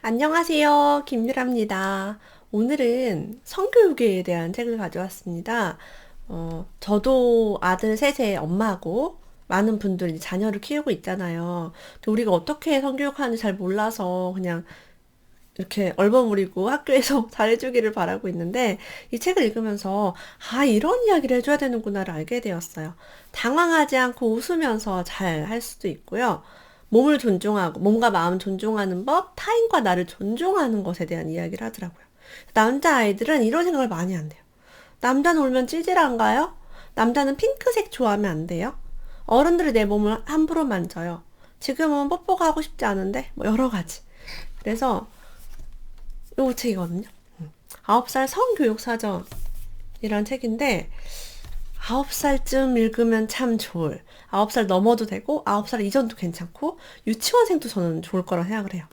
안녕하세요. 김유라입니다. 오늘은 성교육에 대한 책을 가져왔습니다. 저도 아들 셋의 엄마고 많은 분들이 자녀를 키우고 있잖아요. 근데 우리가 어떻게 성교육하는지 잘 몰라서 그냥 이렇게 얼버무리고 학교에서 잘해주기를 바라고 있는데 이 책을 읽으면서 이런 이야기를 해줘야 되는구나를 알게 되었어요. 당황하지 않고 웃으면서 잘 할 수도 있고요. 몸을 존중하고 몸과 마음 존중하는 법, 타인과 나를 존중하는 것에 대한 이야기를 하더라고요. 남자아이들은 이런 생각을 많이 한대요. 남자는 울면 찌질한가요? 남자는 핑크색 좋아하면 안 돼요? 어른들이 내 몸을 함부로 만져요. 지금은 뽀뽀가 하고 싶지 않은데 뭐 여러 가지. 그래서 요 책이거든요. 9살 성교육사전이란 책인데 9살쯤 읽으면 참 좋을. 9살 넘어도 되고 9살 이전도 괜찮고 유치원생도 저는 좋을 거라 생각을 해요.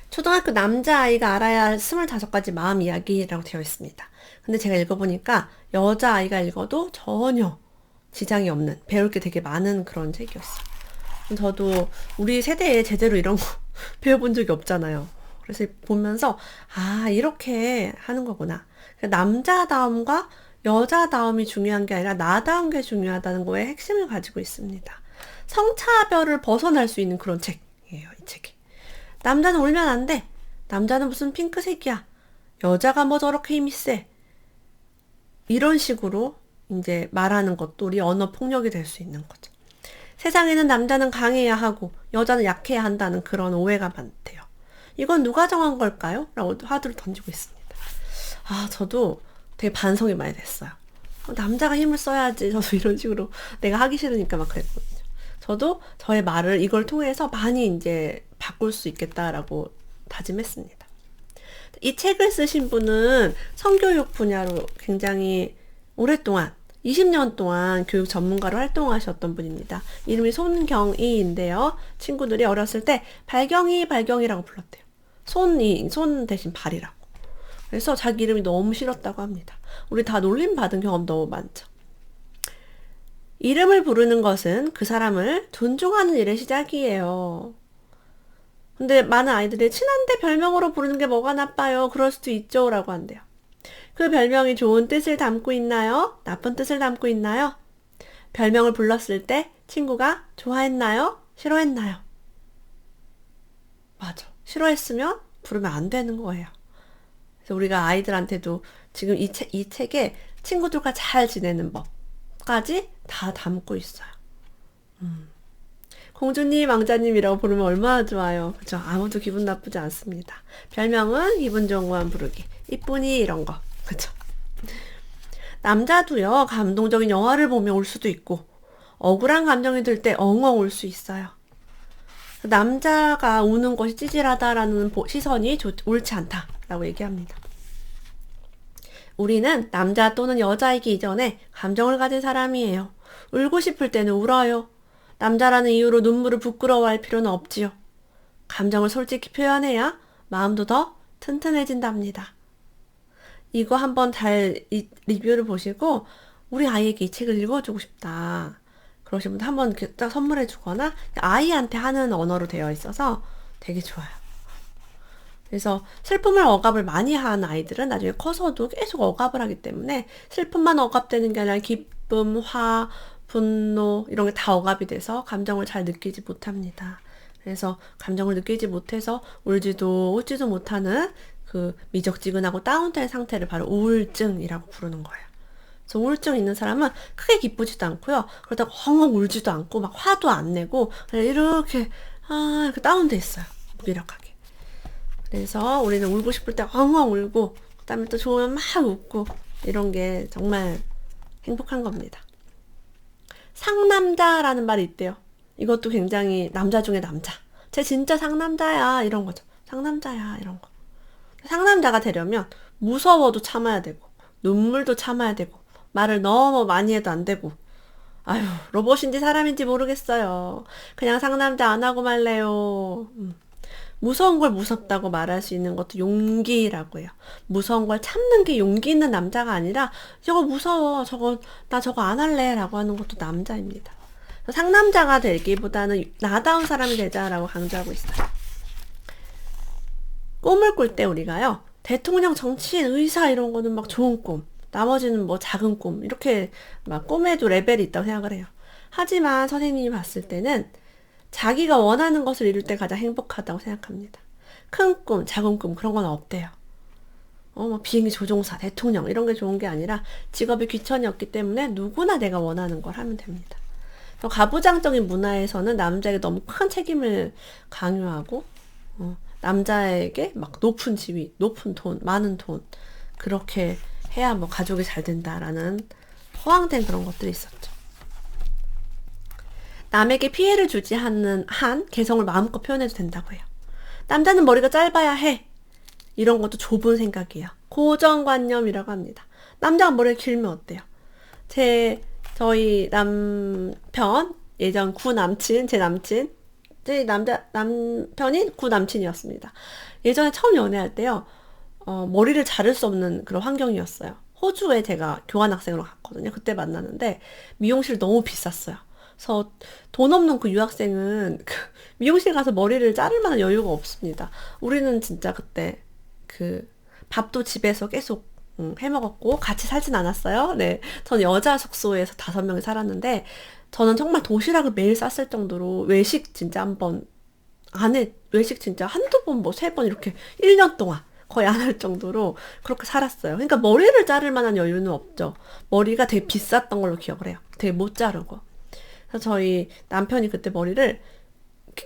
초등학교 남자아이가 알아야 할 25가지 마음 이야기라고 되어 있습니다. 근데 제가 읽어보니까 여자아이가 읽어도 전혀 지장이 없는, 배울 게 되게 많은 그런 책이었어요. 저도 우리 세대에 제대로 이런 거 배워본 적이 없잖아요. 그래서 보면서 이렇게 하는 거구나. 남자다움과 여자다움이 중요한 게 아니라 나다운 게 중요하다는 거에 핵심을 가지고 있습니다. 성차별을 벗어날 수 있는 그런 책이에요, 이 책이. 남자는 울면 안 돼. 남자는 무슨 핑크색이야. 여자가 뭐 저렇게 힘이 세. 이런 식으로 이제 말하는 것도 우리 언어 폭력이 될 수 있는 거죠. 세상에는 남자는 강해야 하고 여자는 약해야 한다는 그런 오해가 많대요. 이건 누가 정한 걸까요? 라고 화두를 던지고 있습니다. 저도 되게 반성이 많이 됐어요. 남자가 힘을 써야지. 저도 이런 식으로 내가 하기 싫으니까 막 그랬거든요. 저도 저의 말을 이걸 통해서 많이 이제 바꿀 수 있겠다라고 다짐했습니다. 이 책을 쓰신 분은 성교육 분야로 굉장히 오랫동안 20년 동안 교육 전문가로 활동하셨던 분입니다. 이름이 손경희인데요. 친구들이 어렸을 때 발경이라고 불렀대요. 손 대신 발이라고. 그래서 자기 이름이 너무 싫었다고 합니다. 우리 다 놀림받은 경험 너무 많죠. 이름을 부르는 것은 그 사람을 존중하는 일의 시작이에요. 근데 많은 아이들이 친한데 별명으로 부르는 게 뭐가 나빠요? 그럴 수도 있죠. 라고 한대요. 그 별명이 좋은 뜻을 담고 있나요? 나쁜 뜻을 담고 있나요? 별명을 불렀을 때 친구가 좋아했나요? 싫어했나요? 맞아. 싫어했으면 부르면 안 되는 거예요. 그래서 우리가 아이들한테도 지금 이 책에 친구들과 잘 지내는 법까지 다 담고 있어요. 공주님, 왕자님이라고 부르면 얼마나 좋아요. 그죠? 아무도 기분 나쁘지 않습니다. 별명은 기분 좋은 거만 부르기. 이쁜이 이런 거. 그죠? 남자도요, 감동적인 영화를 보면 울 수도 있고, 억울한 감정이 들 때 엉엉 울 수 있어요. 남자가 우는 것이 찌질하다라는 시선이 옳지 않다라고 얘기합니다. 우리는 남자 또는 여자이기 이전에 감정을 가진 사람이에요. 울고 싶을 때는 울어요. 남자라는 이유로 눈물을 부끄러워할 필요는 없지요. 감정을 솔직히 표현해야 마음도 더 튼튼해진답니다. 이거 한번 잘 리뷰를 보시고 우리 아이에게 이 책을 읽어주고 싶다. 그러신 분들 한번 딱 선물해 주거나 아이한테 하는 언어로 되어 있어서 되게 좋아요. 그래서 슬픔을 억압을 많이 한 아이들은 나중에 커서도 계속 억압을 하기 때문에 슬픔만 억압되는 게 아니라 기쁨, 화, 분노 이런 게 다 억압이 돼서 감정을 잘 느끼지 못합니다. 그래서 감정을 느끼지 못해서 울지도 웃지도 못하는 그 미적지근하고 다운된 상태를 바로 우울증이라고 부르는 거예요. 그래서 우울증 있는 사람은 크게 기쁘지도 않고요. 그러다가 엉엉 울지도 않고 막 화도 안 내고 그냥 이렇게 다운돼 있어요. 무기력하게. 그래서 우리는 울고 싶을 때 엉엉 울고 그다음에 또 좋으면 막 웃고 이런 게 정말 행복한 겁니다. 상남자라는 말이 있대요. 이것도 굉장히 남자 중에 남자. 쟤 진짜 상남자야 이런 거죠. 상남자야 이런 거. 상남자가 되려면 무서워도 참아야 되고 눈물도 참아야 되고 말을 너무 많이 해도 안 되고 로봇인지 사람인지 모르겠어요. 그냥 상남자 안 하고 말래요. 무서운 걸 무섭다고 말할 수 있는 것도 용기라고 해요. 무서운 걸 참는 게 용기 있는 남자가 아니라 저거 무서워. 나 저거 안 할래. 라고 하는 것도 남자입니다. 상남자가 되기보다는 나다운 사람이 되자라고 강조하고 있어요. 꿈을 꿀 때 우리가요, 대통령, 정치인, 의사 이런 거는 막 좋은 꿈, 나머지는 뭐 작은 꿈, 이렇게 막 꿈에도 레벨이 있다고 생각을 해요. 하지만 선생님이 봤을 때는 자기가 원하는 것을 이룰 때 가장 행복하다고 생각합니다. 큰 꿈, 작은 꿈 그런 건 없대요. 뭐 비행기 조종사, 대통령 이런 게 좋은 게 아니라 직업이 귀천이 없기 때문에 누구나 내가 원하는 걸 하면 됩니다. 가부장적인 문화에서는 남자에게 너무 큰 책임을 강요하고 남자에게 막 높은 지위, 높은 돈, 많은 돈 그렇게 해야 뭐 가족이 잘 된다라는 허황된 그런 것들이 있었죠. 남에게 피해를 주지 않는 한 개성을 마음껏 표현해도 된다고 해요. 남자는 머리가 짧아야 해. 이런 것도 좁은 생각이에요. 고정관념이라고 합니다. 남자가 머리가 길면 어때요? 저희 남편, 예전 구남친, 제 남편이 구남친이었습니다. 예전에 처음 연애할 때요, 머리를 자를 수 없는 그런 환경이었어요. 호주에 제가 교환학생으로 갔거든요. 그때 만났는데, 미용실 너무 비쌌어요. 그래서 돈 없는 그 유학생은 미용실 가서 머리를 자를 만한 여유가 없습니다. 우리는 진짜 그때 밥도 집에서 계속 해먹었고 같이 살진 않았어요. 네, 저는 여자 숙소에서 5명이 살았는데 저는 정말 도시락을 매일 쌌을 정도로 외식 진짜 외식 진짜 한두 번, 뭐 3번 이렇게 1년 동안 거의 안 할 정도로 그렇게 살았어요. 그러니까 머리를 자를 만한 여유는 없죠. 머리가 되게 비쌌던 걸로 기억을 해요. 되게 못 자르고. 그래서 저희 남편이 그때 머리를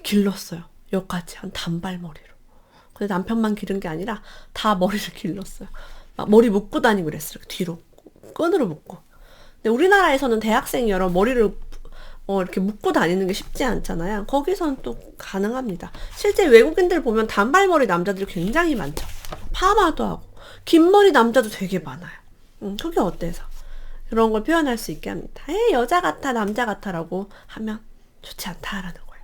길렀어요. 여기까지 한 단발머리로. 근데 남편만 기른 게 아니라 다 머리를 길렀어요. 막 머리 묶고 다니고 그랬어요. 뒤로 끈으로 묶고. 근데 우리나라에서는 대학생이 여러 머리를 이렇게 묶고 다니는 게 쉽지 않잖아요. 거기서는 또 가능합니다. 실제 외국인들 보면 단발머리 남자들이 굉장히 많죠. 파마도 하고 긴 머리 남자도 되게 많아요. 그게 어때서? 그런 걸 표현할 수 있게 합니다. 여자 같아, 남자 같아라고 하면 좋지 않다라는 거예요.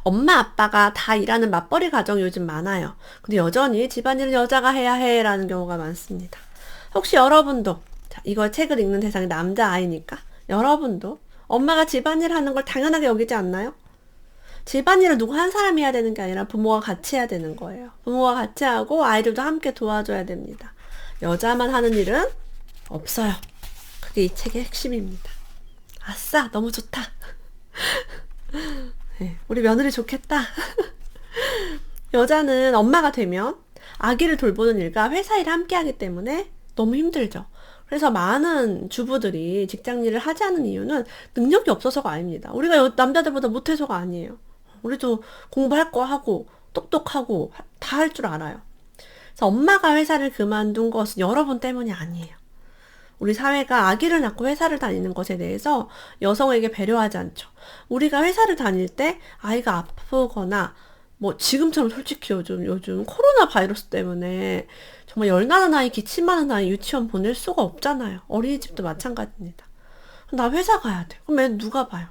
엄마, 아빠가 다 일하는 맞벌이 가정이 요즘 많아요. 근데 여전히 집안일은 여자가 해야 해라는 경우가 많습니다. 혹시 여러분도, 이거 책을 읽는 대상이 남자아이니까 여러분도 엄마가 집안일 하는 걸 당연하게 여기지 않나요? 집안일을 누구 한 사람이 해야 되는 게 아니라 부모가 같이 해야 되는 거예요. 부모가 같이 하고 아이들도 함께 도와줘야 됩니다. 여자만 하는 일은 없어요. 그게 이 책의 핵심입니다. 아싸, 너무 좋다. 네, 우리 며느리 좋겠다. 여자는 엄마가 되면 아기를 돌보는 일과 회사 일을 함께 하기 때문에 너무 힘들죠. 그래서 많은 주부들이 직장 일을 하지 않는 이유는 능력이 없어서가 아닙니다. 우리가 남자들보다 못해서가 아니에요. 우리도 공부할 거 하고 똑똑하고 다 할 줄 알아요. 그래서 엄마가 회사를 그만둔 것은 여러분 때문이 아니에요. 우리 사회가 아기를 낳고 회사를 다니는 것에 대해서 여성에게 배려하지 않죠. 우리가 회사를 다닐 때 아이가 아프거나 뭐 지금처럼 솔직히 요즘 코로나 바이러스 때문에 정말 열 나는 아이, 기침 많은 아이 유치원 보낼 수가 없잖아요. 어린이집도 마찬가지입니다. 나 회사 가야 돼. 그럼 애 누가 봐요?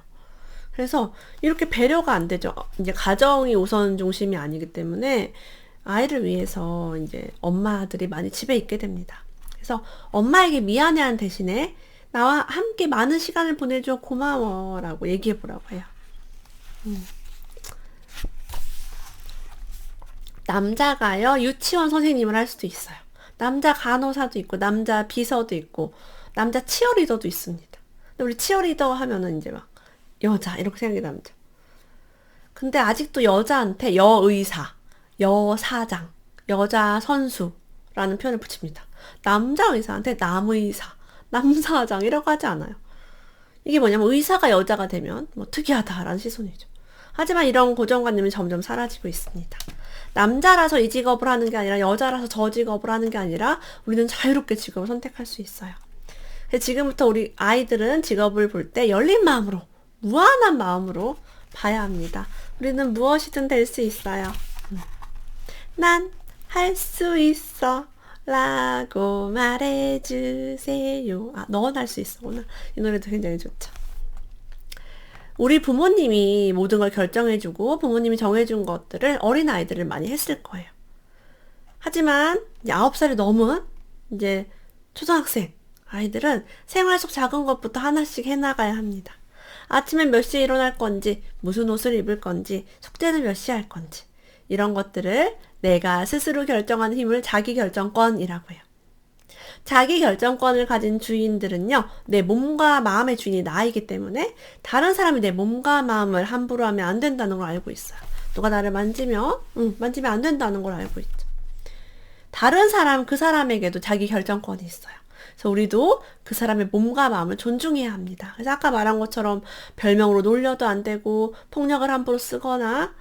그래서 이렇게 배려가 안 되죠. 이제 가정이 우선 중심이 아니기 때문에 아이를 위해서 이제 엄마들이 많이 집에 있게 됩니다. 그래서 엄마에게 미안해하는 대신에 나와 함께 많은 시간을 보내줘 고마워 라고 얘기해 보라고 해요. 남자가요, 유치원 선생님을 할 수도 있어요. 남자 간호사도 있고 남자 비서도 있고 남자 치어리더도 있습니다. 근데 우리 치어리더 하면은 이제 막 여자 이렇게 생각이 남죠. 근데 아직도 여자한테 여의사, 여사장, 여자 선수라는 표현을 붙입니다. 남자 의사한테 남의사, 남사장이라고 하지 않아요. 이게 뭐냐면 의사가 여자가 되면 뭐 특이하다라는 시선이죠. 하지만 이런 고정관념이 점점 사라지고 있습니다. 남자라서 이 직업을 하는 게 아니라 여자라서 저 직업을 하는 게 아니라 우리는 자유롭게 직업을 선택할 수 있어요. 지금부터 우리 아이들은 직업을 볼 때 열린 마음으로, 무한한 마음으로 봐야 합니다. 우리는 무엇이든 될 수 있어요. 난 할 수 있어 라고 말해주세요. 넌 할 수 있어구나. 이 노래도 굉장히 좋죠. 우리 부모님이 모든 걸 결정해주고 부모님이 정해준 것들을 어린아이들을 많이 했을 거예요. 하지만 9살이 넘은 이제 초등학생 아이들은 생활 속 작은 것부터 하나씩 해나가야 합니다. 아침엔 몇 시에 일어날 건지, 무슨 옷을 입을 건지, 숙제는 몇 시에 할 건지 이런 것들을 내가 스스로 결정하는 힘을 자기결정권이라고 해요. 자기결정권을 가진 주인들은요, 내 몸과 마음의 주인이 나이기 때문에 다른 사람이 내 몸과 마음을 함부로 하면 안 된다는 걸 알고 있어요. 누가 나를 만지면 안 된다는 걸 알고 있죠. 다른 사람, 그 사람에게도 자기결정권이 있어요. 그래서 우리도 그 사람의 몸과 마음을 존중해야 합니다. 그래서 아까 말한 것처럼 별명으로 놀려도 안 되고 폭력을 함부로 쓰거나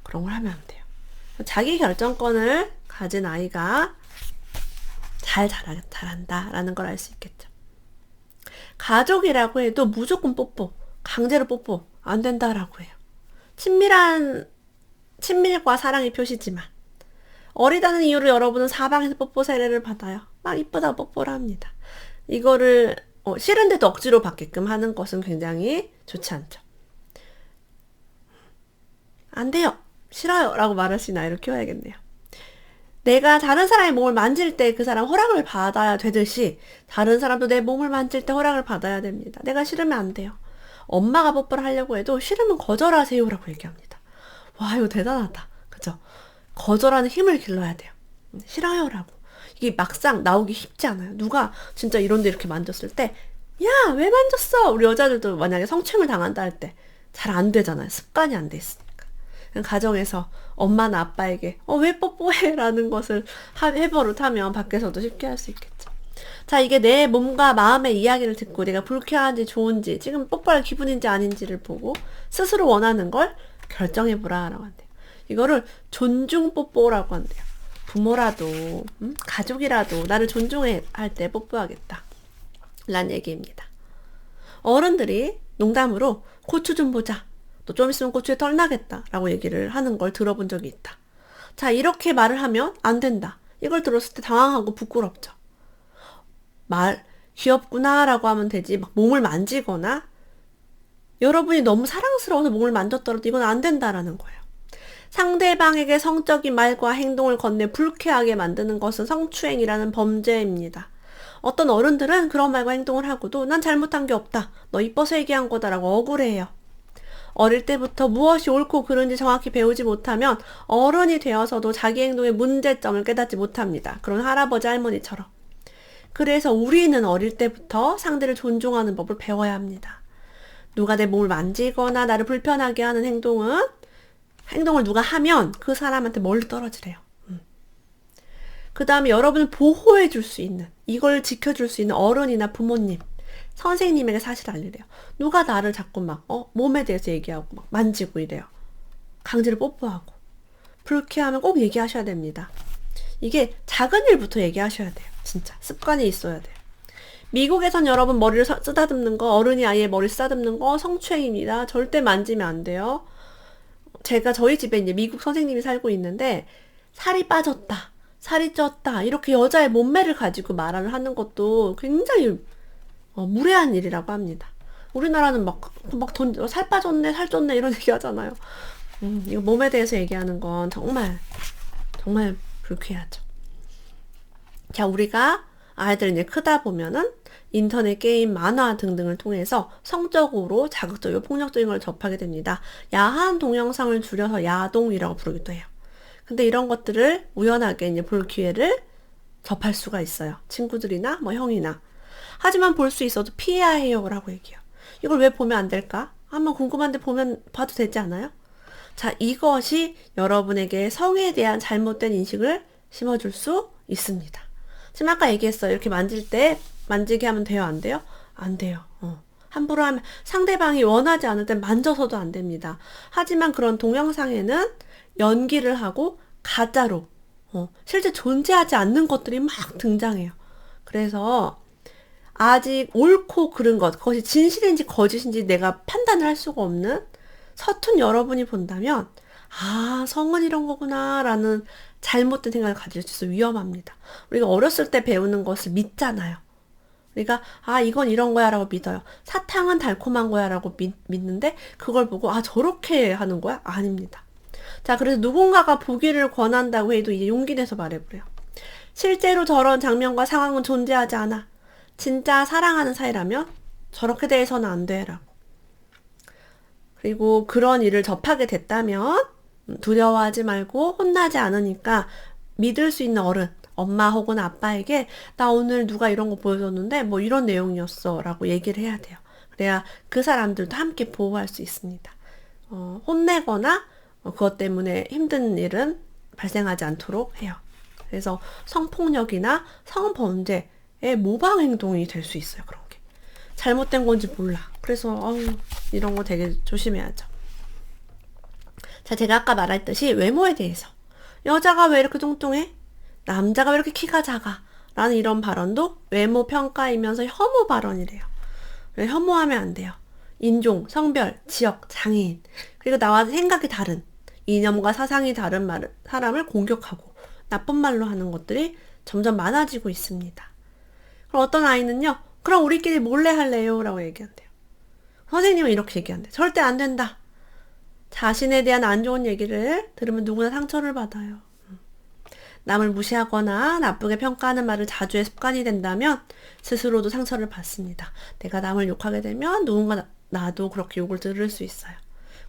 그런 걸 하면 안 돼요. 자기결정권을 가진 아이가 잘한다라는 걸 알 수 있겠죠. 가족이라고 해도 무조건 뽀뽀, 강제로 뽀뽀 안 된다라고 해요. 친밀과 사랑의 표시지만 어리다는 이유로 여러분은 사방에서 뽀뽀 세례를 받아요. 막 이쁘다고 뽀뽀를 합니다. 이거를 싫은데도 억지로 받게끔 하는 것은 굉장히 좋지 않죠. 안 돼요. 싫어요. 라고 말하시는 아이를 키워야겠네요. 내가 다른 사람의 몸을 만질 때 그 사람 허락을 받아야 되듯이 다른 사람도 내 몸을 만질 때 허락을 받아야 됩니다. 내가 싫으면 안 돼요. 엄마가 뽀뽀를 하려고 해도 싫으면 거절하세요 라고 얘기합니다. 와, 이거 대단하다. 그죠? 거절하는 힘을 길러야 돼요. 싫어요 라고. 이게 막상 나오기 쉽지 않아요. 누가 진짜 이런데 이렇게 만졌을 때 야, 왜 만졌어? 우리 여자들도 만약에 성추행을 당한다 할 때 잘 안 되잖아요. 습관이 안 돼 있으니까. 가정에서 엄마나 아빠에게 왜 뽀뽀해? 라는 것을 해버릇하면 밖에서도 쉽게 할 수 있겠죠. 자, 이게 내 몸과 마음의 이야기를 듣고 내가 불쾌한지 좋은지 지금 뽀뽀할 기분인지 아닌지를 보고 스스로 원하는 걸 결정해보라 라고 한대요. 이거를 존중 뽀뽀라고 한대요. 부모라도 가족이라도 나를 존중할 때 뽀뽀하겠다 라는 얘기입니다. 어른들이 농담으로 고추 좀 보자. 너 좀 있으면 고추에 털 나겠다 라고 얘기를 하는 걸 들어본 적이 있다. 자, 이렇게 말을 하면 안 된다. 이걸 들었을 때 당황하고 부끄럽죠. 귀엽구나 라고 하면 되지 막 몸을 만지거나 여러분이 너무 사랑스러워서 몸을 만졌더라도 이건 안 된다라는 거예요. 상대방에게 성적인 말과 행동을 건네 불쾌하게 만드는 것은 성추행이라는 범죄입니다. 어떤 어른들은 그런 말과 행동을 하고도 난 잘못한 게 없다. 너 이뻐서 얘기한 거다라고 억울해해요. 어릴 때부터 무엇이 옳고 그른지 정확히 배우지 못하면 어른이 되어서도 자기 행동의 문제점을 깨닫지 못합니다. 그런 할아버지 할머니처럼. 그래서 우리는 어릴 때부터 상대를 존중하는 법을 배워야 합니다. 누가 내 몸을 만지거나 나를 불편하게 하는 행동을 누가 하면 그 사람한테 멀리 떨어지래요. 그 다음에 여러분을 보호해 줄 수 있는, 이걸 지켜줄 수 있는 어른이나 부모님, 선생님에게 사실 알리래요. 누가 나를 자꾸 막 몸에 대해서 얘기하고 막 만지고 이래요. 강제로 뽀뽀하고. 불쾌하면 꼭 얘기하셔야 됩니다. 이게 작은 일부터 얘기하셔야 돼요. 진짜 습관이 있어야 돼요. 미국에선 여러분 머리를 쓰다듬는 거, 어른이 아이의 머리 쓰다듬는 거 성추행입니다. 절대 만지면 안 돼요. 제가 저희 집에 이제 미국 선생님이 살고 있는데 살이 빠졌다, 살이 쪘다 이렇게 여자의 몸매를 가지고 말을 하는 것도 굉장히 무례한 일이라고 합니다. 우리나라는 살 빠졌네, 살 쪘네 이런 얘기 하잖아요. 이거 몸에 대해서 얘기하는 건 정말 불쾌하죠. 자, 우리가 아이들 이제 크다 보면은 인터넷 게임, 만화 등등을 통해서 성적으로 자극적이고 폭력적인 걸 접하게 됩니다. 야한 동영상을 줄여서 야동이라고 부르기도 해요. 근데 이런 것들을 우연하게 이제 볼 기회를 접할 수가 있어요. 친구들이나 형이나. 하지만 볼 수 있어도 피해야 해요 라고 얘기해요. 이걸 왜 보면 안 될까? 한번 궁금한데 봐도 되지 않아요? 자, 이것이 여러분에게 성에 대한 잘못된 인식을 심어줄 수 있습니다. 지금 아까 얘기했어요. 이렇게 만지게 하면 돼요? 안 돼요? 안 돼요. 함부로 하면 상대방이 원하지 않을 땐 만져서도 안 됩니다. 하지만 그런 동영상에는 연기를 하고 가짜로 실제 존재하지 않는 것들이 막 등장해요. 그래서 아직 옳고 그른 것, 그것이 진실인지 거짓인지 내가 판단을 할 수가 없는 서툰 여러분이 본다면 성은 이런 거구나 라는 잘못된 생각을 가질 수 있어 위험합니다. 우리가 어렸을 때 배우는 것을 믿잖아요. 우리가 이건 이런 거야 라고 믿어요. 사탕은 달콤한 거야 라고 믿는데 그걸 보고 저렇게 하는 거야? 아닙니다. 자, 그래서 누군가가 보기를 권한다고 해도 이제 용기 내서 말해보래요. 실제로 저런 장면과 상황은 존재하지 않아. 진짜 사랑하는 사이라면 저렇게 대해서는 안 돼 라고. 그리고 그런 일을 접하게 됐다면 두려워하지 말고 혼나지 않으니까 믿을 수 있는 어른, 엄마 혹은 아빠에게 나 오늘 누가 이런 거 보여줬는데 뭐 이런 내용이었어 라고 얘기를 해야 돼요. 그래야 그 사람들도 함께 보호할 수 있습니다. 혼내거나 그것 때문에 힘든 일은 발생하지 않도록 해요. 그래서 성폭력이나 성범죄의 모방 행동이 될 수 있어요. 그런 게. 잘못된 건지 몰라. 그래서 이런 거 되게 조심해야죠. 자, 제가 아까 말했듯이 외모에 대해서 여자가 왜 이렇게 뚱뚱해? 남자가 왜 이렇게 키가 작아? 라는 이런 발언도 외모 평가이면서 혐오 발언이래요. 혐오하면 안 돼요. 인종, 성별, 지역, 장애인, 그리고 나와 생각이 다른, 이념과 사상이 다른 사람을 공격하고 나쁜 말로 하는 것들이 점점 많아지고 있습니다. 그럼 어떤 아이는요, 그럼 우리끼리 몰래 할래요? 라고 얘기한대요. 선생님은 이렇게 얘기한대요. 절대 안 된다. 자신에 대한 안 좋은 얘기를 들으면 누구나 상처를 받아요. 남을 무시하거나 나쁘게 평가하는 말을 자주 해 습관이 된다면 스스로도 상처를 받습니다. 내가 남을 욕하게 되면 누군가 나도 그렇게 욕을 들을 수 있어요.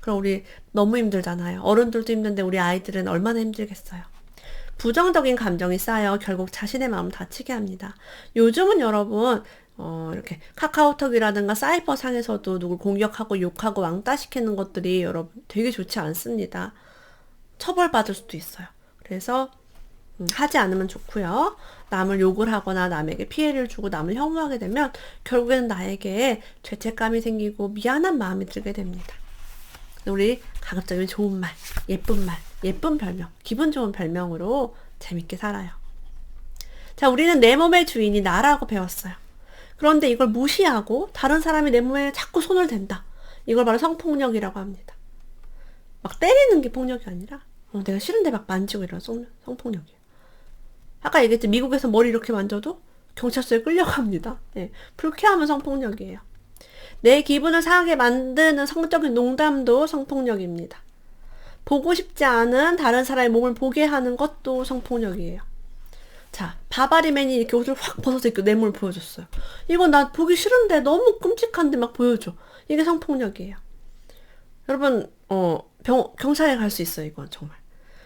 그럼 우리 너무 힘들잖아요. 어른들도 힘든데 우리 아이들은 얼마나 힘들겠어요. 부정적인 감정이 쌓여 결국 자신의 마음을 다치게 합니다. 요즘은 여러분 이렇게 카카오톡이라든가 사이버 상에서도 누굴 공격하고 욕하고 왕따시키는 것들이 여러분 되게 좋지 않습니다. 처벌받을 수도 있어요. 그래서 하지 않으면 좋고요. 남을 욕을 하거나 남에게 피해를 주고 남을 혐오하게 되면 결국에는 나에게 죄책감이 생기고 미안한 마음이 들게 됩니다. 우리 가급적이면 좋은 말, 예쁜 별명, 기분 좋은 별명으로 재밌게 살아요. 자, 우리는 내 몸의 주인이 나라고 배웠어요. 그런데 이걸 무시하고 다른 사람이 내 몸에 자꾸 손을 댄다. 이걸 바로 성폭력이라고 합니다. 막 때리는 게 폭력이 아니라 내가 싫은데 막 만지고 이런 성폭력이에요. 아까 얘기했지, 미국에서 머리 이렇게 만져도 경찰서에 끌려갑니다. 네, 불쾌하면 성폭력이에요. 내 기분을 상하게 만드는 성적인 농담도 성폭력입니다. 보고 싶지 않은 다른 사람의 몸을 보게 하는 것도 성폭력이에요. 자, 바바리맨이 이렇게 옷을 확 벗어서 이렇게 내 몸을 보여줬어요. 이건 나 보기 싫은데 너무 끔찍한데 막 보여줘. 이게 성폭력이에요. 여러분, 경찰에 갈 수 있어요, 이건 정말.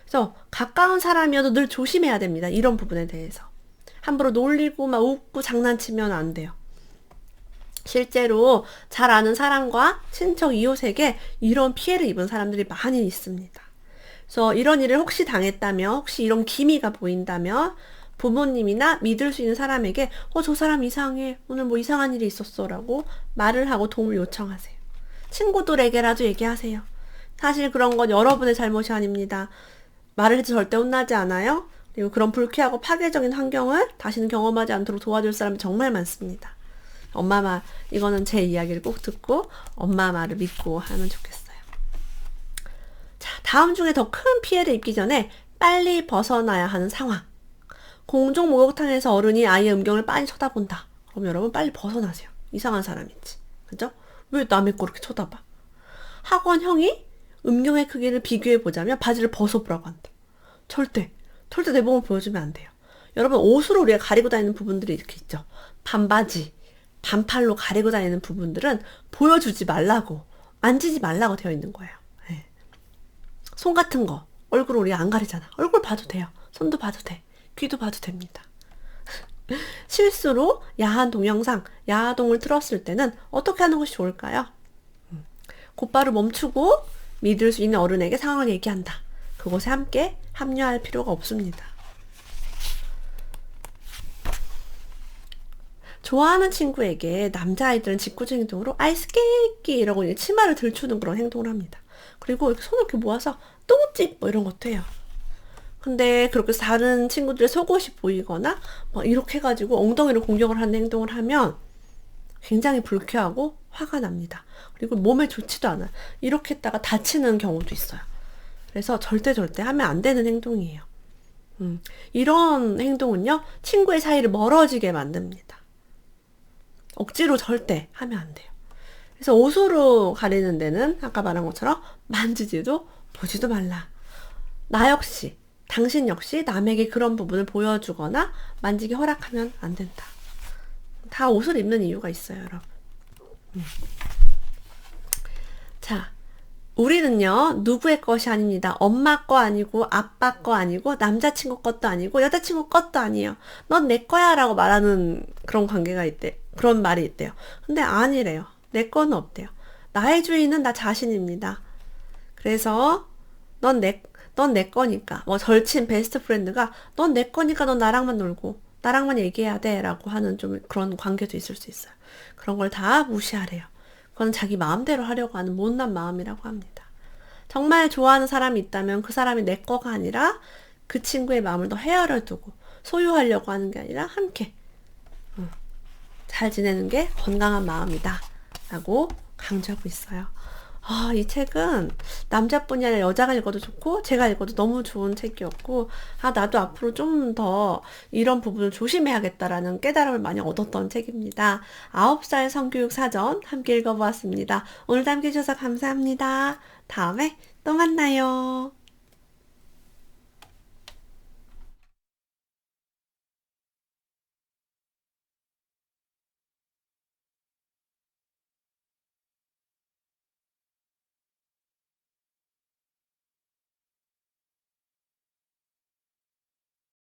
그래서 가까운 사람이어도 늘 조심해야 됩니다. 이런 부분에 대해서. 함부로 놀리고 막 웃고 장난치면 안 돼요. 실제로 잘 아는 사람과 친척 이웃에게 이런 피해를 입은 사람들이 많이 있습니다. 그래서 이런 일을 혹시 당했다면, 혹시 이런 기미가 보인다면 부모님이나 믿을 수 있는 사람에게 저 사람 이상해, 오늘 뭐 이상한 일이 있었어 라고 말을 하고 도움을 요청하세요. 친구들에게라도 얘기하세요. 사실 그런 건 여러분의 잘못이 아닙니다. 말을 해도 절대 혼나지 않아요. 그리고 그런 불쾌하고 파괴적인 환경을 다시는 경험하지 않도록 도와줄 사람이 정말 많습니다. 엄마 말, 이거는 제 이야기를 꼭 듣고 엄마 말을 믿고 하면 좋겠어요. 자, 다음 중에 더 큰 피해를 입기 전에 빨리 벗어나야 하는 상황. 공중 목욕탕에서 어른이 아이의 음경을 빤히 쳐다본다. 그럼 여러분 빨리 벗어나세요. 이상한 사람인지. 그죠? 왜 남의 거 이렇게 쳐다봐? 학원 형이 음경의 크기를 비교해 보자면 바지를 벗어보라고 한다. 절대 내 몸을 보여주면 안 돼요. 여러분, 옷으로 우리가 가리고 다니는 부분들이 이렇게 있죠. 반바지, 반팔로 가리고 다니는 부분들은 보여주지 말라고, 만지지 말라고 되어 있는 거예요. 네. 손 같은 거, 얼굴 우리 안 가리잖아. 얼굴 봐도 돼요. 손도 봐도 돼. 귀도 봐도 됩니다. 실수로 야한 동영상, 야동을 틀었을 때는 어떻게 하는 것이 좋을까요? 곧바로 멈추고 믿을 수 있는 어른에게 상황을 얘기한다. 그곳에 함께 합류할 필요가 없습니다. 좋아하는 친구에게 남자아이들은 직구적 행동으로 아이스 깨끼 이러고 치마를 들추는 그런 행동을 합니다. 그리고 이렇게 손을 이렇게 모아서 똥집 뭐 이런 것도 해요. 근데 그렇게 다른 친구들의 속옷이 보이거나 막 이렇게 해가지고 엉덩이를 공격을 하는 행동을 하면 굉장히 불쾌하고 화가 납니다. 그리고 몸에 좋지도 않아요. 이렇게 했다가 다치는 경우도 있어요. 그래서 절대 하면 안 되는 행동이에요. 이런 행동은요, 친구의 사이를 멀어지게 만듭니다. 억지로 절대 하면 안 돼요. 그래서 옷으로 가리는 데는 아까 말한 것처럼 만지지도 보지도 말라. 나 역시, 당신 역시 남에게 그런 부분을 보여주거나 만지기 허락하면 안 된다. 다 옷을 입는 이유가 있어요, 여러분. 자, 우리는요, 누구의 것이 아닙니다. 엄마 거 아니고, 아빠 거 아니고, 남자친구 것도 아니고, 여자친구 것도 아니에요. 넌 내 거야 라고 말하는 그런 관계가 있대. 그런 말이 있대요. 근데 아니래요. 내 거는 없대요. 나의 주인은 나 자신입니다. 그래서, 넌 넌 내 거니까. 뭐, 절친 베스트 프렌드가, 넌 내 거니까 넌 나랑만 놀고, 나랑만 얘기해야 돼. 라고 하는 좀 그런 관계도 있을 수 있어요. 그런 걸 다 무시하래요. 그건 자기 마음대로 하려고 하는 못난 마음이라고 합니다. 정말 좋아하는 사람이 있다면 그 사람이 내 거가 아니라 그 친구의 마음을 더 헤아려 두고 소유하려고 하는 게 아니라 함께 잘 지내는 게 건강한 마음이다 라고 강조하고 있어요. 이 책은 남자뿐이 아니라 여자가 읽어도 좋고 제가 읽어도 너무 좋은 책이었고 나도 앞으로 좀 더 이런 부분을 조심해야겠다라는 깨달음을 많이 얻었던 책입니다. 9살 성교육 사전 함께 읽어보았습니다. 오늘도 함께 해주셔서 감사합니다. 다음에 또 만나요.